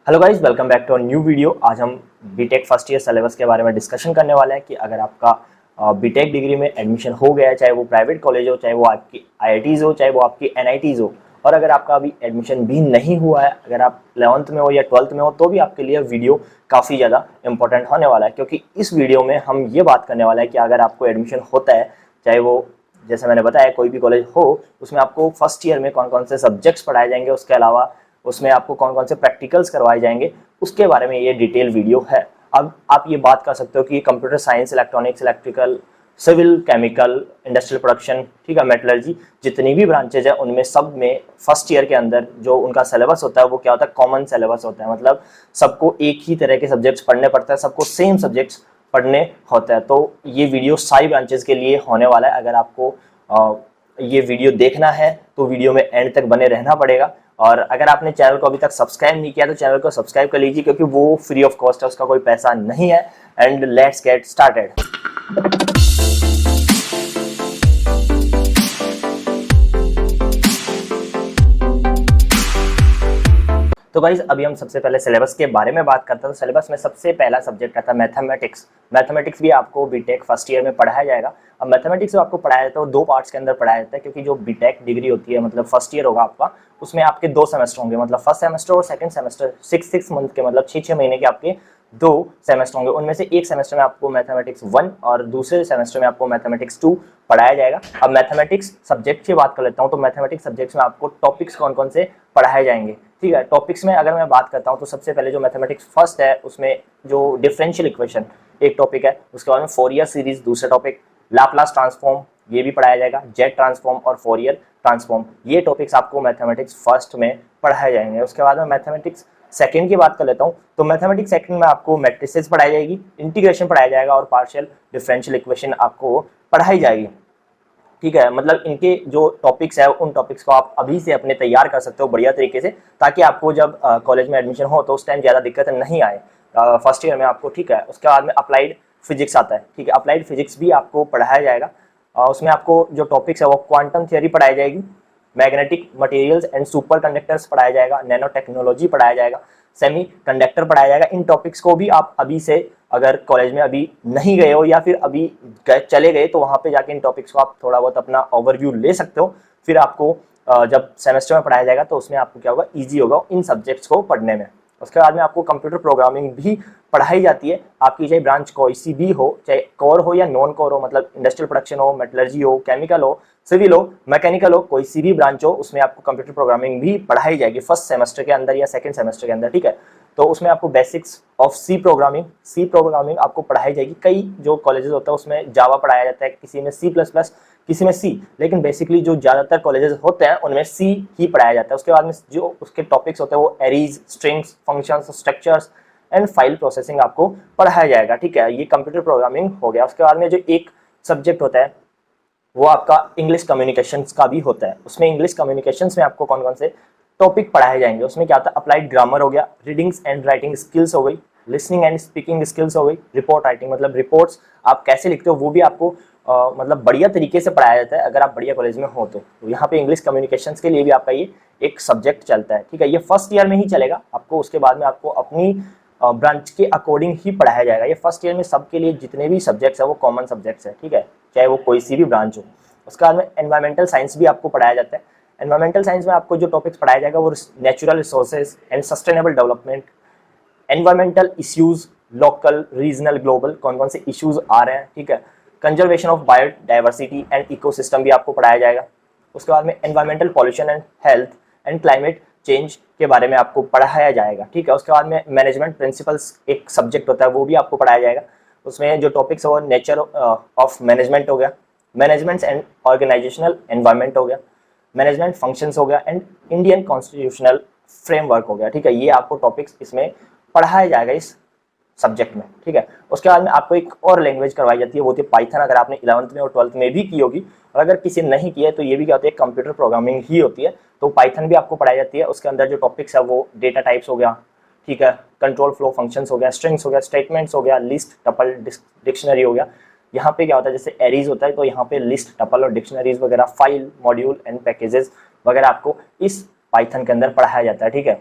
Hello guys, welcome back to new video. आज हम BTech first year syllabus के बारे में डिस्कशन करने वाले हैं कि अगर आपका बीटेक डिग्री में एडमिशन हो गया है, चाहे वो प्राइवेट कॉलेज हो, चाहे वो आपकी आईआईटीज़ हो, चाहे वो आपकी एनआईटीज़ हो, और अगर आपका अभी एडमिशन भी नहीं हुआ है, अगर आप 11th में हो या 12th में हो, तो भी आपके लिए वीडियो काफ़ी ज़्यादा इंपॉर्टेंट होने वाला है, क्योंकि इस वीडियो में हम ये बात करने वाले हैं कि अगर आपको एडमिशन होता है, चाहे वो जैसे मैंने बताया कोई भी कॉलेज हो, उसमें आपको फर्स्ट ईयर में कौन कौन से सब्जेक्ट्स पढ़ाए जाएंगे, उसके अलावा उसमें आपको कौन कौन से प्रैक्टिकल्स करवाए जाएंगे, उसके बारे में ये डिटेल वीडियो है। अब आप ये बात कर सकते हो कि computer science, electronics, electrical, civil, chemical, industrial production, ठीक है, मेटलर्जी, जितनी भी ब्रांचेज है उनमें सब में फर्स्ट ईयर के अंदर जो उनका सिलेबस होता है वो क्या होता है, कॉमन सिलेबस होता है। मतलब सबको एक ही तरह के सब्जेक्ट्स पढ़ने पड़ते हैं, सबको सेम सब्जेक्ट्स पढ़ने होता है। तो ये वीडियो सारी ब्रांचेस के लिए होने वाला है। अगर आपको ये वीडियो देखना है तो वीडियो में एंड तक बने रहना पड़ेगा। और अगर आपने चैनल को अभी तक सब्सक्राइब नहीं किया तो चैनल को सब्सक्राइब कर लीजिए, क्योंकि वो फ्री ऑफ कॉस्ट है, उसका कोई पैसा नहीं है। And let's get started. तो गाइस, अभी हम सबसे पहले सिलेबस के बारे में बात करते हैं। तो सिलेबस में सबसे पहला सब्जेक्ट आता है मैथमेटिक्स। मैथमेटिक्स भी आपको बीटेक फर्स्ट ईयर में पढ़ाया जाएगा। अब मैथमेटिक्स जो आपको पढ़ाया जाता है वो दो पार्ट्स के अंदर पढ़ाया जाता है, क्योंकि जो बीटेक डिग्री होती है, मतलब फर्स्ट ईयर होगा आपका, उसमें आपके 2 सेमेस्टर होंगे, मतलब फर्स्ट सेमेस्टर और सेकंड सेमेस्टर, 6 मंथ के, मतलब 6 महीने के आपके 2 सेमेस्टर होंगे। उनमें से एक सेमेस्टर में आपको मैथमेटिक्स 1 और दूसरे सेमेस्टर में आपको मैथमेटिक्स 2 पढ़ाया जाएगा। अब मैथमेटिक्स सब्जेक्ट की बात कर लेता हूँ। तो मैथमेटिक्स सब्जेक्ट्स में आपको टॉपिक्स कौन कौन से पढ़ाए जाएंगे, ठीक है। टॉपिक्स में अगर मैं बात करता हूँ तो सबसे पहले जो मैथमेटिक्स फर्स्ट है उसमें जो डिफरेंशियल इक्वेशन एक टॉपिक है, उसके बाद में फोरियर सीरीज दूसरा टॉपिक, लाप्लास ट्रांसफॉर्म ये भी पढ़ाया जाएगा, जेट ट्रांसफॉर्म और फोरियर ट्रांसफॉर्म, ये टॉपिक्स आपको मैथमेटिक्स फर्स्ट में पढ़ाए जाएंगे। उसके बाद में मैथमेटिक्स सेकंड की बात कर लेता हूँ। तो मैथमेटिक्स सेकंड में आपको मैट्रिसेस पढ़ाई जाएगी, इंटीग्रेशन पढ़ाया जाएगा और पार्शियल डिफरेंशियल इक्वेशन आपको पढ़ाई जाएगी, ठीक है। मतलब इनके जो टॉपिक्स है उन टॉपिक्स को आप अभी से अपने तैयार कर सकते हो बढ़िया तरीके से, ताकि आपको जब कॉलेज में एडमिशन हो तो उस टाइम ज़्यादा दिक्कत नहीं आए फर्स्ट ईयर में आपको, ठीक है। उसके बाद में अप्लाइड फिजिक्स आता है, ठीक है। अप्लाइड फिजिक्स भी आपको पढ़ाया जाएगा। उसमें आपको जो टॉपिक्स है वो क्वांटम थियरी पढ़ाई जाएगी, magnetic materials and super conductors पढ़ाया जाएगा, नैनो टेक्नोलॉजी पढ़ाया जाएगा, सेमी कंडक्टर पढ़ाया जाएगा। इन टॉपिक्स को भी आप अभी से, अगर कॉलेज में अभी नहीं गए हो या फिर अभी चले गए, तो वहाँ पे जाके इन टॉपिक्स को आप थोड़ा बहुत अपना ओवरव्यू ले सकते हो। फिर आपको जब सेमेस्टर में पढ़ाया जाएगा तो उसमें आपको क्या होगा, ईजी होगा इन सब्जेक्ट्स को पढ़ने में। उसके बाद में आपको कंप्यूटर प्रोग्रामिंग भी पढ़ाई जाती है। आपकी चाहे ब्रांच कोई सी भी हो, चाहे कोर हो या नॉन कोर हो, मतलब इंडस्ट्रियल प्रोडक्शन हो, मेटलर्जी हो, केमिकल हो, सिविल हो, मैकेनिकल हो, कोई सी भी ब्रांच हो, उसमें आपको कंप्यूटर प्रोग्रामिंग भी पढ़ाई जाएगी फर्स्ट सेमेस्टर के अंदर या सेकंड सेमेस्टर के अंदर, ठीक है। तो उसमें आपको बेसिक्स ऑफ सी प्रोग्रामिंग आपको पढ़ाई जाएगी। कई जो कॉलेजेस होता है उसमें जावा पढ़ाया जाता है, किसी में C++, किसी में सी, लेकिन बेसिकली जो ज़्यादातर कॉलेजेस होते हैं उनमें सी ही पढ़ाया जाता है। उसके बाद में जो उसके टॉपिक्स होते हैं वो Aries, strings, functions, structures and file processing आपको पढ़ाया जाएगा, ठीक है। ये कंप्यूटर प्रोग्रामिंग हो गया। उसके बाद में जो एक सब्जेक्ट होता है वो आपका इंग्लिश कम्युनिकेशंस का भी होता है। उसमें इंग्लिश कम्युनिकेशंस में आपको कौन कौन से टॉपिक पढ़ाए जाएंगे, उसमें क्या होता है, अप्लाइड ग्रामर हो गया, रीडिंग्स एंड राइटिंग स्किल्स हो गई, लिसनिंग एंड स्पीकिंग स्किल्स हो गई, रिपोर्ट राइटिंग, मतलब रिपोर्ट्स आप कैसे लिखते हो वो भी आपको मतलब बढ़िया तरीके से पढ़ाया जाता है अगर आप बढ़िया कॉलेज में हो तो। यहाँ पे इंग्लिश कम्युनिकेशंस के लिए भी आपका ये एक सब्जेक्ट चलता है, ठीक है। ये फर्स्ट ईयर में ही चलेगा आपको, उसके बाद में आपको अपनी ब्रांच के अकॉर्डिंग ही पढ़ाया जाएगा। ये फर्स्ट ईयर में सबके लिए जितने भी सब्जेक्ट्स है वो कॉमन सब्जेक्ट्स है, ठीक है, चाहे वो कोई सी भी ब्रांच हो। उसके बाद में एनवायरमेंटल साइंस भी आपको पढ़ाया जाता है। एनवायरमेंटल साइंस में आपको जो टॉपिक्स पढ़ाया जाएगा वो natural resources and sustainable development, environmental issues, local, regional, global, कौन कौन से इश्यूज आ रहे हैं, ठीक है, conservation of biodiversity and ecosystem भी आपको पढ़ाया जाएगा। उसके बाद में environmental pollution and health and climate change के बारे में आपको पढ़ाया जाएगा, ठीक है। उसके बाद में मैनेजमेंट प्रिंसिपल्स एक सब्जेक्ट होता है, वो भी आपको पढ़ाया जाएगा। उसमें जो टॉपिक्स है वो नेचर ऑफ मैनेजमेंट हो गया, मैनेजमेंट एंड ऑर्गेनाइजेशनल एनवायरमेंट हो गया, मैनेजमेंट फंक्शंस हो गया एंड इंडियन कॉन्स्टिट्यूशनल फ्रेमवर्क हो गया, ठीक है। ये आपको टॉपिक्स इसमें पढ़ाया जाएगा इस सब्जेक्ट में, ठीक है। उसके बाद में आपको एक और लैंग्वेज करवाई जाती है, वो होती है पाइथन। अगर आपने 11th में और 12th में भी की होगी, और अगर किसी ने नहीं की है तो ये भी क्या होती है, कंप्यूटर प्रोग्रामिंग ही होती है। तो पाइथन भी आपको पढ़ाई जाती है। उसके अंदर जो टॉपिक्स है वो डेटा टाइप्स हो गया, ठीक है, कंट्रोल फ्लो फंक्शंस हो गया, स्ट्रिंग्स हो गया, स्टेटमेंट्स हो गया, लिस्ट, टपल, डिक्शनरी हो गया। यहाँ पे क्या होता है, जैसे एरीज होता है तो यहाँ पे लिस्ट, टपल और डिक्शनरीज वगैरह, फाइल, मॉड्यूल एंड पैकेजेस वगैरह आपको इस पाइथन के अंदर पढ़ाया जाता है, ठीक है।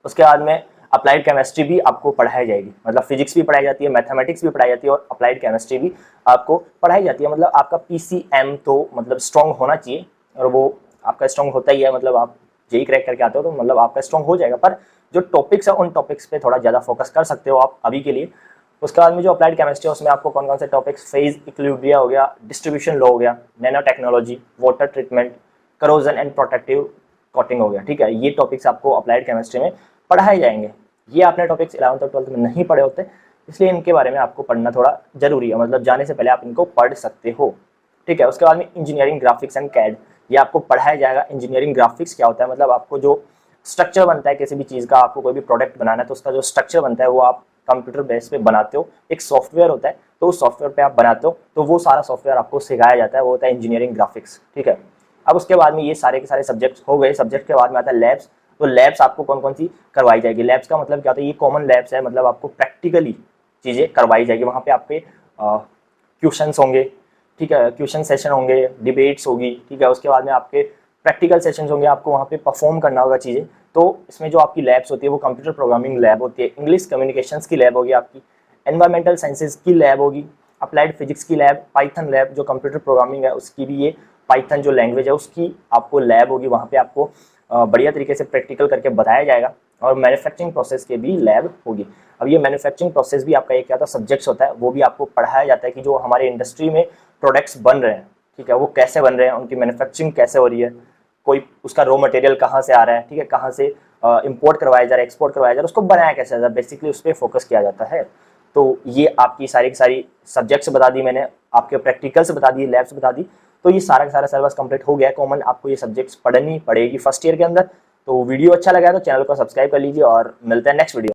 उसके बाद में अप्लाइड केमिस्ट्री भी आपको पढ़ाई जाएगी, मतलब फिजिक्स भी पढ़ाई जाती है, मैथमेटिक्स भी पढ़ाई जाती है और अप्लाइड केमिस्ट्री भी आपको पढ़ाई जाती है। मतलब आपका पीसीएम तो मतलब स्ट्रॉन्ग होना चाहिए, और वो आपका स्ट्रॉन्ग होता ही है, मतलब आप जेई क्रैक करके आते हो तो मतलब आपका स्ट्रॉन्ग हो जाएगा। पर जो टॉपिक्स है उन टॉपिक्स पे थोड़ा ज़्यादा फोकस कर सकते हो आप अभी के लिए। उसके बाद में जो अप्लाइड केमिस्ट्री है उसमें आपको कौन कौन से टॉपिक्स, फेज इक्विलिब्रिया हो गया, डिस्ट्रीब्यूशन लॉ हो गया, nano technology, water treatment, corrosion and protective coating हो गया, ठीक है। ये टॉपिक्स आपको अप्लाइड केमिस्ट्री में पढ़ाए जाएंगे। ये आपने टॉपिक्स 11th और 12th में नहीं पढ़े होते, इसलिए इनके बारे में आपको पढ़ना थोड़ा जरूरी है, मतलब जाने से पहले आप इनको पढ़ सकते हो, ठीक है। उसके बाद में इंजीनियरिंग ग्राफिक्स एंड कैड, ये आपको पढ़ाया जाएगा। इंजीनियरिंग ग्राफिक्स क्या होता है, मतलब आपको जो स्ट्रक्चर बनता है किसी भी चीज़ का, आपको कोई भी प्रोडक्ट बनाना है तो उसका जो स्ट्रक्चर बनता है वो आप कंप्यूटर बेस पे बनाते हो, एक सॉफ्टवेयर होता है, तो उस सॉफ्टवेयर पे आप बनाते हो, तो वो सारा सॉफ्टवेयर आपको सिखाया जाता है, वो होता है इंजीनियरिंग ग्राफिक्स, ठीक है। अब उसके बाद में ये सारे के सारे सब्जेक्ट्स हो गए। सब्जेक्ट के बाद में आता है लैब्स। तो लैब्स आपको कौन कौन सी करवाई जाएगी, लैब्स का मतलब क्या होता है, ये कॉमन लैब्स है, मतलब आपको प्रैक्टिकली चीज़ें करवाई जाएगी। वहाँ पे आपके क्वेश्चंस होंगे, ठीक है, क्वेश्चन सेशन होंगे, डिबेट्स होगी, ठीक है। उसके बाद में आपके प्रैक्टिकल सेशंस होंगे, आपको वहाँ पे परफॉर्म करना होगा चीज़ें। तो इसमें जो आपकी लैब्स होती है वो कंप्यूटर प्रोग्रामिंग लैब होती है, इंग्लिश कम्युनिकेशंस की लैब होगी आपकी, एनवायरमेंटल साइंसेज की लैब होगी, अप्लाइड फिजिक्स की लैब, पाइथन लैब जो कंप्यूटर प्रोग्रामिंग है उसकी भी, ये पाइथन जो लैंग्वेज है उसकी आपको लैब होगी। वहाँ पे आपको बढ़िया तरीके से प्रैक्टिकल करके बताया जाएगा। और मैन्युफैक्चरिंग प्रोसेस के भी लैब होगी। अब ये मैन्युफैक्चरिंग प्रोसेस भी आपका एक क्या होता है, सब्जेक्ट्स होता है, वो भी आपको पढ़ाया जाता है कि जो हमारे इंडस्ट्री में प्रोडक्ट्स बन रहे हैं, ठीक है, वो कैसे बन रहे हैं, उनकी मैन्युफैक्चरिंग कैसे हो रही है, कोई उसका रॉ मटेरियल कहाँ से आ रहा है, ठीक है, कहाँ से इंपोर्ट करवाया जा रहा है, एक्सपोर्ट करवाया जा रहा है, उसको बनाया कैसे जाता है, बेसिकली उस पर फोकस किया जाता है। तो ये आपकी सारी की सारी सब्जेक्ट्स बता दी मैंने, आपके प्रैक्टिकल्स बता दिए, लैब्स बता दी। तो ये सारा का सारा सिलेबस कंप्लीट हो गया है कॉमन, आपको ये सब्जेक्ट्स पढ़नी पड़ेगी फर्स्ट ईयर के अंदर। तो वीडियो अच्छा लगा है तो चैनल को सब्सक्राइब कर लीजिए और मिलते हैं नेक्स्ट वीडियो।